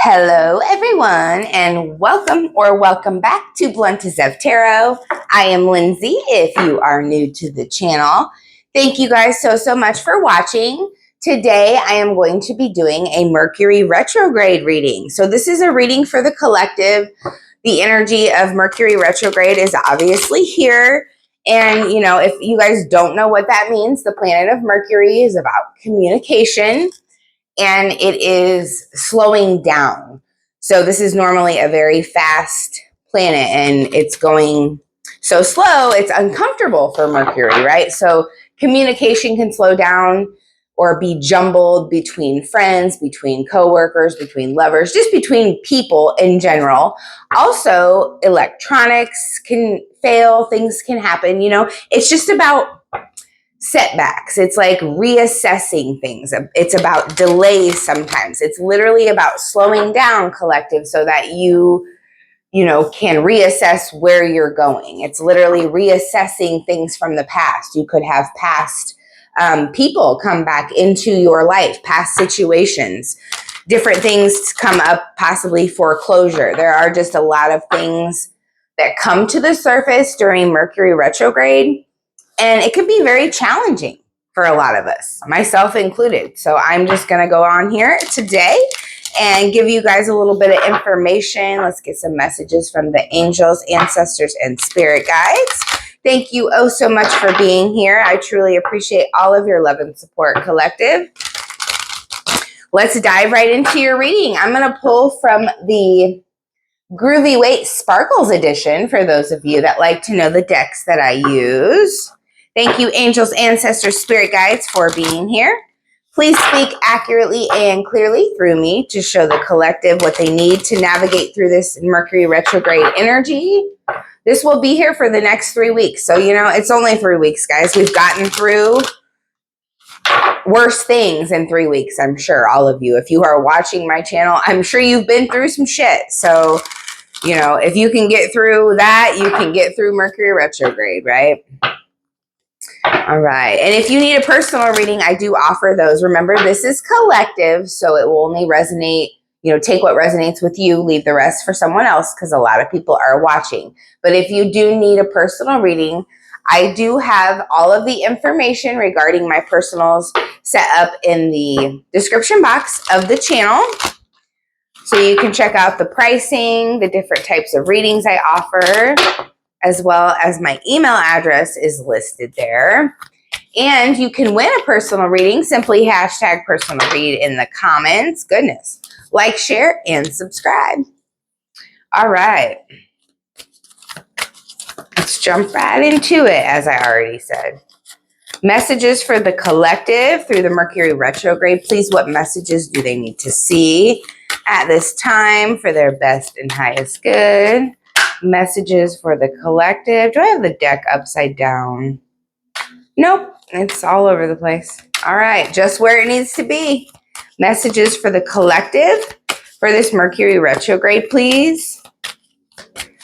Hello, everyone, and welcome back to Blunt as Of Tarot. I am Lindsay, if you are new to the channel. Thank you guys so much for watching. Today, I am going to be doing a Mercury retrograde reading. So this is a reading for the collective. The energy of Mercury retrograde is obviously here. And, you know, if you guys don't know what that means, the planet of Mercury is about communication. And it is slowing down. So this is normally a very fast planet and it's going so slow, it's uncomfortable for Mercury, right? So communication can slow down or be jumbled between friends, between coworkers, between lovers, just between people in general. Also, electronics can fail, things can happen, you know, it's just about setbacks. It's like reassessing things. It's about delays sometimes. It's literally about slowing down, collective, so that you can reassess where you're going. It's literally reassessing things from the past. You could have past people come back into your life, past situations, different things come up, possibly foreclosure. There are just a lot of things that come to the surface during Mercury retrograde. And it can be very challenging for a lot of us, myself included. So I'm just going to go on here today and give you guys a little bit of information. Let's get some messages from the angels, ancestors, and spirit guides. Thank you oh so much for being here. I truly appreciate all of your love and support, collective. Let's dive right into your reading. I'm going to pull from the Groovy Weight Sparkles edition for those of you that like to know the decks that I use. Thank you, angels, ancestors, spirit guides, for being here. Please speak accurately and clearly through me to show the collective what they need to navigate through this Mercury retrograde energy. This will be here for the next 3 weeks. So, you know, it's only 3 weeks, guys. We've gotten through worse things in 3 weeks, I'm sure, all of you. If you are watching my channel, I'm sure you've been through some shit. So, you know, if you can get through that, you can get through Mercury retrograde, right? All right. And if you need a personal reading, I do offer those. Remember, this is collective, so it will only resonate, take what resonates with you, leave the rest for someone else, because a lot of people are watching. But if you do need a personal reading, I do have all of the information regarding my personals set up in the description box of the channel. So you can check out the pricing, the different types of readings I offer, as well as my email address is listed there. And you can win a personal reading. Simply hashtag personal read in the comments. Goodness. Like, share, and subscribe. All right. Let's jump right into it, as I already said. Messages for the collective through the Mercury retrograde. Please, what messages do they need to see at this time for their best and highest good? Messages for the collective. Do I have the deck upside down? Nope, it's all over the place. All right, just where it needs to be. Messages for the collective for this Mercury retrograde, please.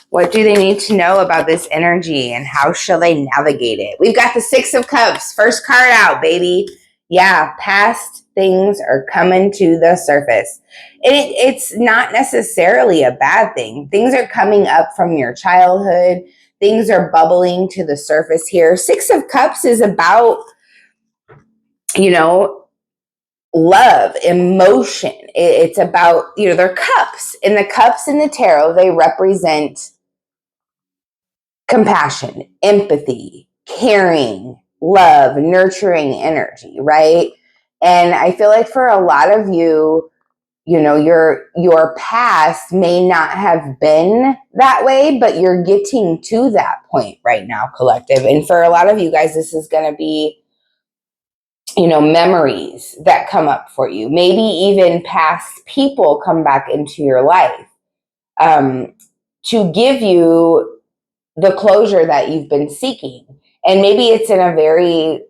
What do they need to know about this energy and how shall they navigate it? We've got the Six of Cups. First card out, baby. Yeah, past things are coming to the surface. It's not necessarily a bad thing. Things are coming up from your childhood. Things are bubbling to the surface here. Six of Cups is about, love, emotion. It's about, they're cups. And the cups in the tarot, they represent compassion, empathy, caring, love, nurturing energy, right? And I feel like for a lot of you, your past may not have been that way, but you're getting to that point right now, collective. And for a lot of you guys, this is going to be, memories that come up for you. Maybe even past people come back into your life to give you the closure that you've been seeking. And maybe it's in a very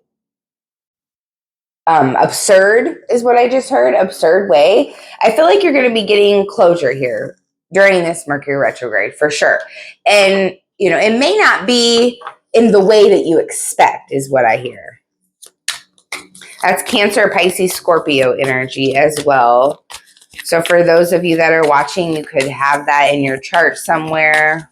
absurd, is what I just heard, absurd way. I feel like you're going to be getting closure here during this Mercury retrograde for sure. And, it may not be in the way that you expect, is what I hear. That's Cancer, Pisces, Scorpio energy as well. So for those of you that are watching, you could have that in your chart somewhere,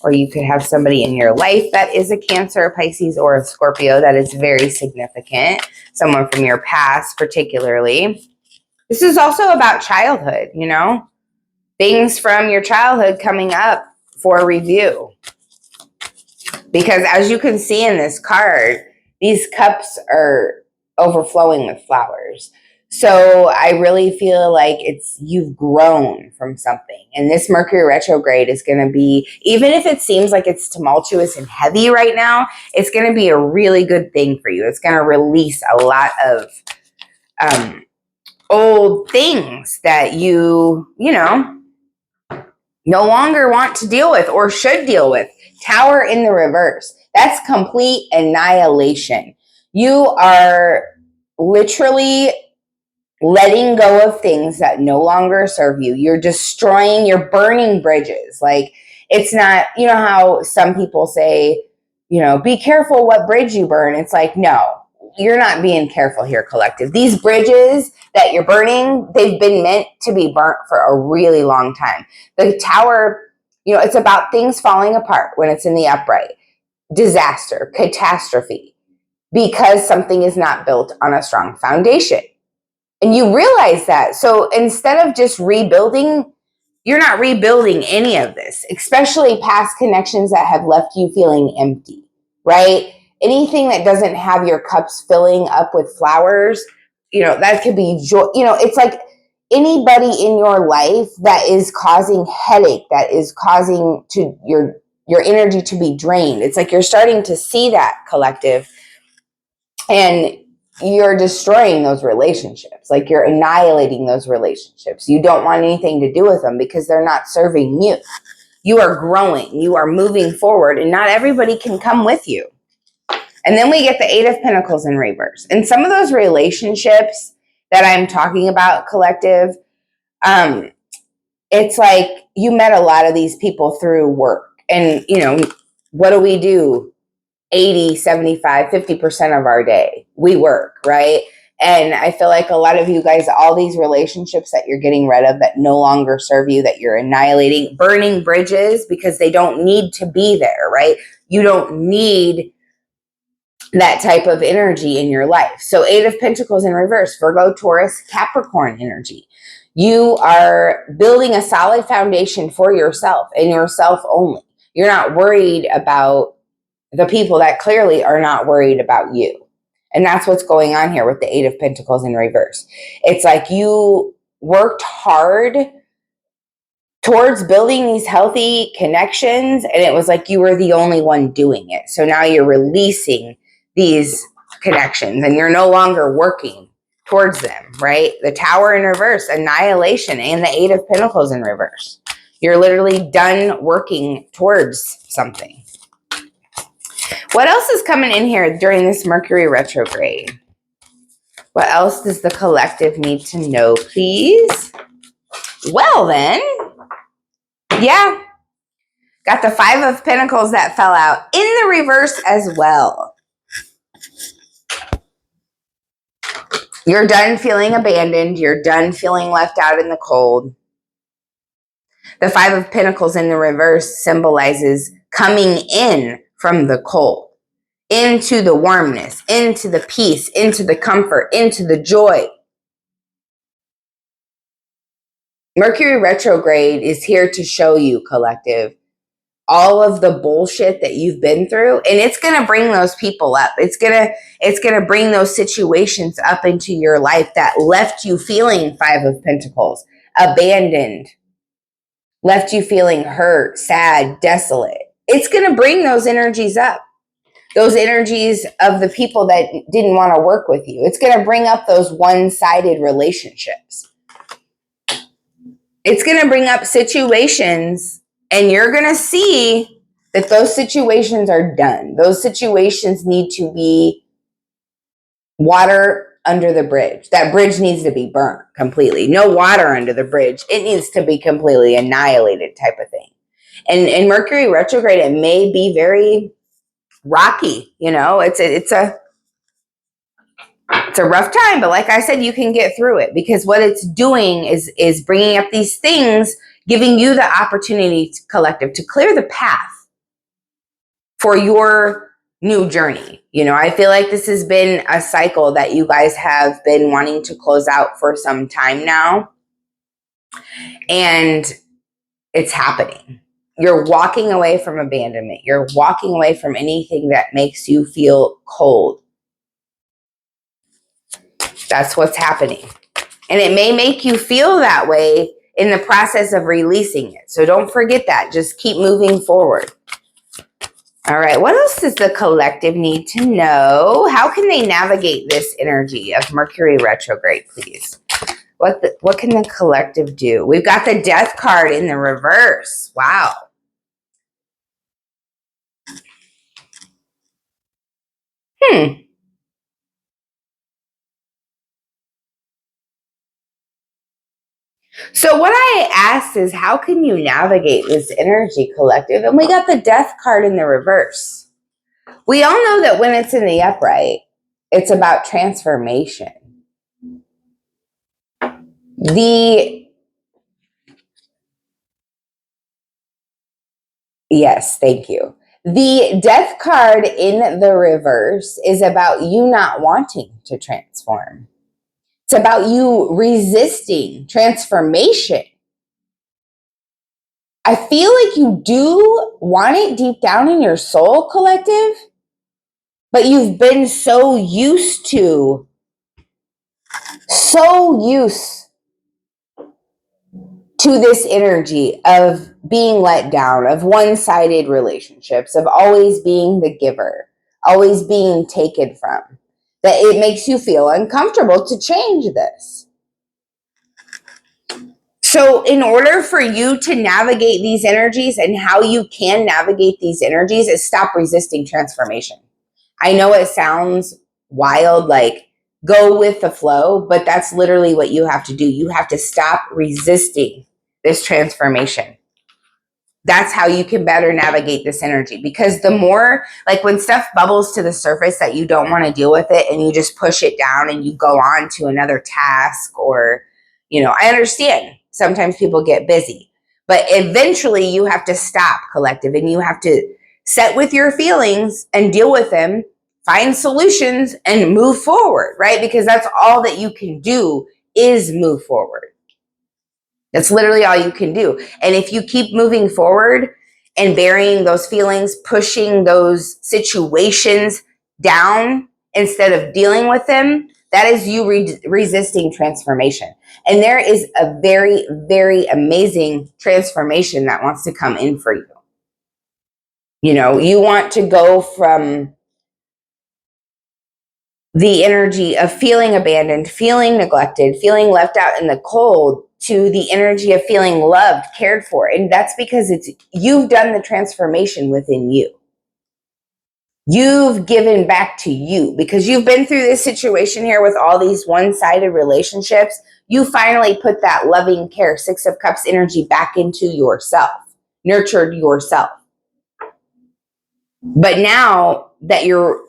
or you could have somebody in your life that is a Cancer, a Pisces, or a Scorpio that is very significant. Someone from your past, particularly. This is also about childhood, you know? Things from your childhood coming up for review. Because as you can see in this card, these cups are overflowing with flowers. So I really feel like you've grown from something. And this Mercury retrograde is going to be, even if it seems like it's tumultuous and heavy right now, it's going to be a really good thing for you. It's going to release a lot of old things that you know, no longer want to deal with or should deal with. Tower in the reverse. That's complete annihilation. You are literally letting go of things that no longer serve you. You're destroying, you're burning bridges. Like, it's not, you know how some people say, you know, be careful what bridge you burn. It's like, no, you're not being careful here, collective. These bridges that you're burning, they've been meant to be burnt for a really long time. The tower, you know, it's about things falling apart when it's in the upright. Disaster, catastrophe, because something is not built on a strong foundation. And you realize that. So instead of just rebuilding, you're not rebuilding any of this, especially past connections that have left you feeling empty, right? Anything that doesn't have your cups filling up with flowers, you know, that could be joy. You know, it's like anybody in your life that is causing headache, that is causing to your energy to be drained. It's like you're starting to see that, collective, and you're destroying those relationships. Like, you're annihilating those relationships. You don't want anything to do with them because they're not serving you. You are growing, you are moving forward, and not everybody can come with you. And then we get the Eight of Pentacles in reverse. And some of those relationships that I'm talking about, collective, it's like you met a lot of these people through work. And, you know, what do? 80, 75, 50% of our day, we work, right? And I feel like a lot of you guys, all these relationships that you're getting rid of that no longer serve you, that you're annihilating, burning bridges because they don't need to be there, right? You don't need that type of energy in your life. So Eight of Pentacles in reverse, Virgo, Taurus, Capricorn energy. You are building a solid foundation for yourself and yourself only. You're not worried about the people that clearly are not worried about you. And that's what's going on here with the Eight of Pentacles in reverse. It's like you worked hard towards building these healthy connections, and it was like you were the only one doing it. So now you're releasing these connections and you're no longer working towards them, right? The Tower in reverse, annihilation, and the Eight of Pentacles in reverse. You're literally done working towards something. What else is coming in here during this Mercury retrograde? What else does the collective need to know, please? Well, then, yeah, got the Five of Pentacles that fell out in the reverse as well. You're done feeling abandoned. You're done feeling left out in the cold. The Five of Pentacles in the reverse symbolizes coming in from the cold, into the warmness, into the peace, into the comfort, into the joy. Mercury retrograde is here to show you, collective, all of the bullshit that you've been through, and it's going to bring those people up. It's going to bring those situations up into your life that left you feeling Five of Pentacles, abandoned, left you feeling hurt, sad, desolate. It's going to bring those energies up. Those energies of the people that didn't want to work with you. It's going to bring up those one-sided relationships. It's going to bring up situations, and you're going to see that those situations are done. Those situations need to be water under the bridge. That bridge needs to be burnt completely. No water under the bridge. It needs to be completely annihilated, type of thing. And in Mercury retrograde, it may be very rocky. You know, it's a It's a rough time, but like I said, you can get through it, because what it's doing is bringing up these things, giving you the opportunity, to collective, to clear the path for your new journey. You know, I feel like this has been a cycle that you guys have been wanting to close out for some time now, and it's happening. You're walking away from abandonment. You're walking away from anything that makes you feel cold. That's what's happening. And it may make you feel that way in the process of releasing it. So don't forget that. Just keep moving forward. All right. What else does the collective need to know? How can they navigate this energy of Mercury retrograde, please? What can the collective do? We've got the Death card in the reverse. Wow. So what I asked is, how can you navigate this energy, collective? And we got the Death card in the reverse. We all know that when it's in the upright, it's about transformation. Yes, thank you. The Death card in the reverse is about you not wanting to transform. It's about you resisting transformation. I feel like you do want it deep down in your soul, collective, but you've been so used to this energy of being let down, of one-sided relationships, of always being the giver, always being taken from, that it makes you feel uncomfortable to change this. So in order for you to navigate these energies, and how you can navigate these energies, is stop resisting transformation. I know it sounds wild, like go with the flow, but that's literally what you have to do. You have to stop resisting this transformation. That's how you can better navigate this energy, because the more, like when stuff bubbles to the surface that you don't want to deal with it, and you just push it down and you go on to another task, or, you know, I understand sometimes people get busy, but eventually you have to stop, collective, and you have to sit with your feelings and deal with them, find solutions, and move forward, right? Because that's all that you can do, is move forward. That's literally all you can do. And if you keep moving forward and burying those feelings, pushing those situations down instead of dealing with them, that is you resisting transformation. And there is a very, very amazing transformation that wants to come in for you. You know, you want to go from the energy of feeling abandoned, feeling neglected, feeling left out in the cold, to the energy of feeling loved, cared for. And that's because you've done the transformation within you. You've given back to you, because you've been through this situation here with all these one-sided relationships. You finally put that loving care, Six of Cups energy back into yourself, nurtured yourself. But now that your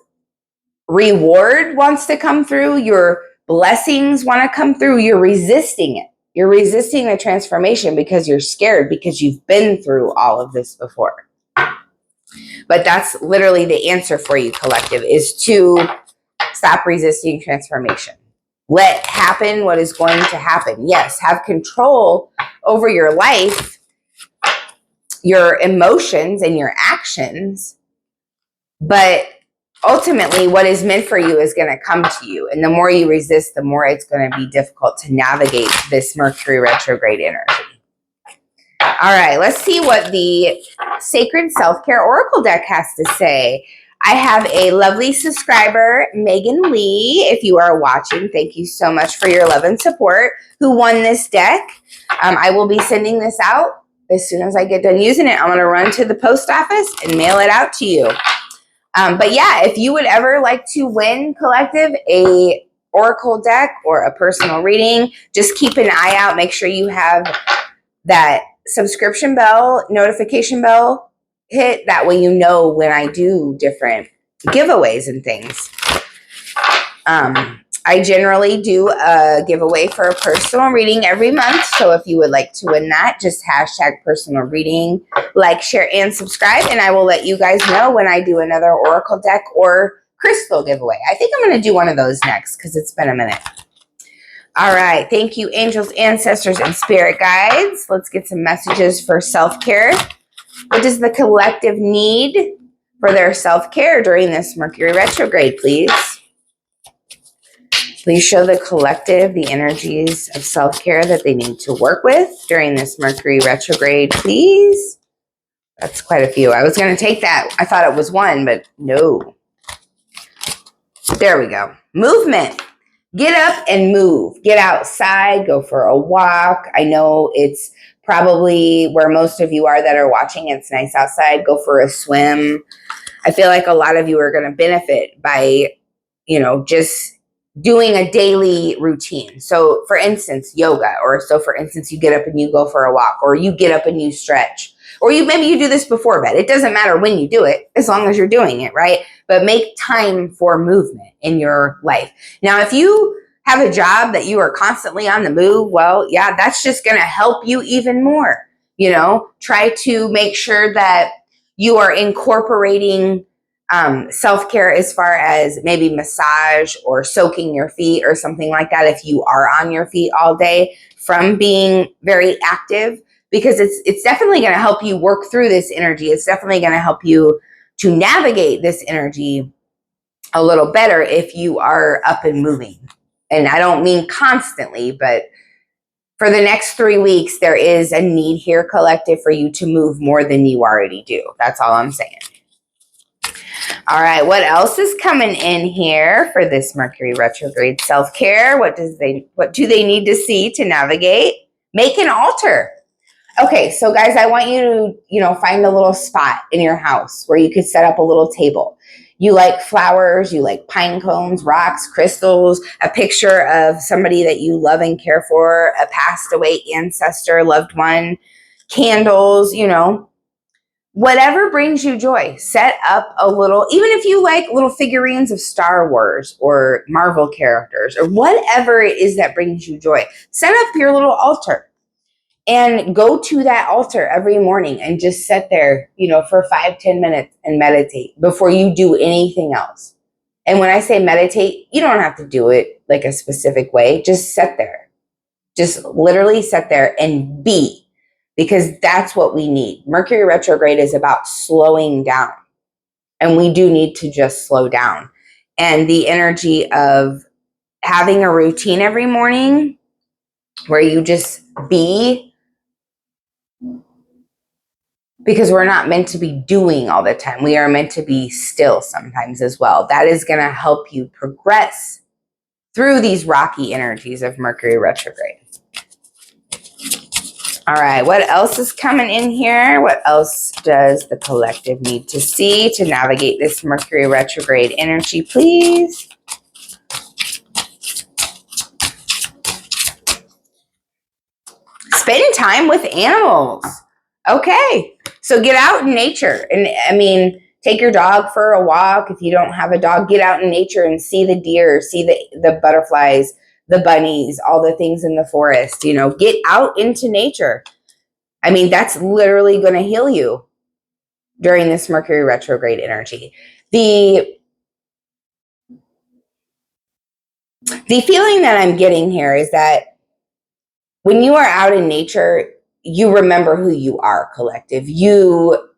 reward wants to come through, your blessings want to come through, you're resisting it. You're resisting the transformation because you're scared, because you've been through all of this before. But that's literally the answer for you, collective, is to stop resisting transformation. Let happen what is going to happen. Yes, have control over your life, your emotions, and your actions. But ultimately, what is meant for you is going to come to you. And the more you resist, the more it's going to be difficult to navigate this Mercury retrograde energy. All right, let's see what the Sacred Self-Care Oracle deck has to say. I have a lovely subscriber, Megan Lee. If you are watching, thank you so much for your love and support, who won this deck. I will be sending this out as soon as I get done using it. I'm going to run to the post office and mail it out to you. But yeah, if you would ever like to win, collective, a oracle deck or a personal reading, just keep an eye out. Make sure you have that subscription bell, notification bell hit. That way you know when I do different giveaways and things. I generally do a giveaway for a personal reading every month. So if you would like to win that, just hashtag personal reading, like, share, and subscribe. And I will let you guys know when I do another Oracle deck or crystal giveaway. I think I'm going to do one of those next because it's been a minute. All right. Thank you, angels, ancestors, and spirit guides. Let's get some messages for self-care. What does the collective need for their self-care during this Mercury retrograde, please? Please show the collective the energies of self-care that they need to work with during this Mercury retrograde, please. That's quite a few. I was going to take that. I thought it was one, but no. There we go. Movement. Get up and move. Get outside. Go for a walk. I know it's probably where most of you are that are watching. It's nice outside. Go for a swim. I feel like a lot of you are going to benefit by, just doing a daily routine. So for instance, yoga, or so for instance, you get up and you go for a walk, or you get up and you stretch, or maybe you do this before bed. It doesn't matter when you do it, as long as you're doing it, right? But make time for movement in your life. Now, if you have a job that you are constantly on the move, well, yeah, that's just going to help you even more. Try to make sure that you are incorporating self-care as far as maybe massage or soaking your feet or something like that if you are on your feet all day from being very active, because it's definitely going to help you work through this energy. It's definitely going to help you to navigate this energy a little better if you are up and moving. And I don't mean constantly, but for the next 3 weeks, there is a need here, collective, for you to move more than you already do. That's all I'm saying. All right, what else is coming in here for this Mercury retrograde self-care? What do they need to see to navigate? Make an altar. Okay, so guys, I want you to, find a little spot in your house where you could set up a little table. You like flowers, you like pine cones, rocks, crystals, a picture of somebody that you love and care for, a passed away ancestor, loved one, candles, whatever brings you joy. Set up a little, even if you like little figurines of Star Wars or Marvel characters or whatever it is that brings you joy, set up your little altar and go to that altar every morning and just sit there, for 5-10 minutes and meditate before you do anything else. And when I say meditate, you don't have to do it like a specific way. Just sit there. Just literally sit there and be. Because that's what we need. Mercury retrograde is about slowing down. And we do need to just slow down. And the energy of having a routine every morning where you just be, because we're not meant to be doing all the time. We are meant to be still sometimes as well. That is going to help you progress through these rocky energies of Mercury retrograde. All right, what else is coming in here? What else does the collective need to see to navigate this Mercury retrograde energy, please? Spend time with animals. Okay, so get out in nature. And take your dog for a walk. If you don't have a dog, get out in nature and see the deer, see the butterflies, the bunnies, all the things in the forest. Get out into nature. That's literally going to heal you during this Mercury retrograde energy. The feeling that I'm getting here is that when you are out in nature, you remember who you are, collective. You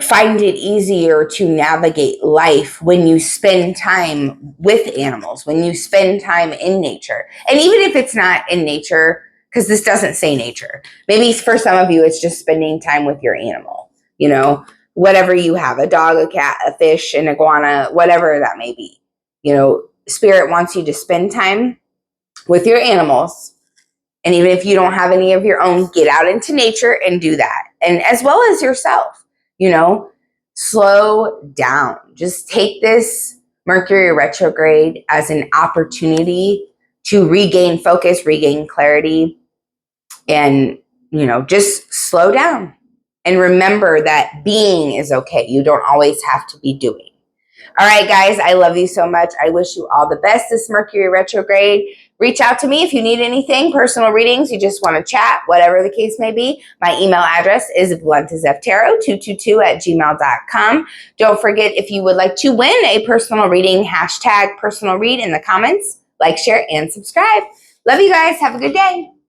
find it easier to navigate life when you spend time with animals, when you spend time in nature. And even if it's not in nature, because this doesn't say nature, maybe for some of you, it's just spending time with your animal, whatever you have, a dog, a cat, a fish, an iguana, whatever that may be. Spirit wants you to spend time with your animals. And even if you don't have any of your own, get out into nature and do that. And as well as yourself, slow down. Just take this Mercury retrograde as an opportunity to regain focus, regain clarity, and, just slow down. And remember that being is okay. You don't always have to be doing. All right, guys, I love you so much. I wish you all the best this Mercury retrograde. Reach out to me if you need anything, personal readings, you just want to chat, whatever the case may be. My email address is bluntazftaro222@gmail.com. Don't forget, if you would like to win a personal reading, hashtag personal read in the comments. Like, share, and subscribe. Love you guys. Have a good day.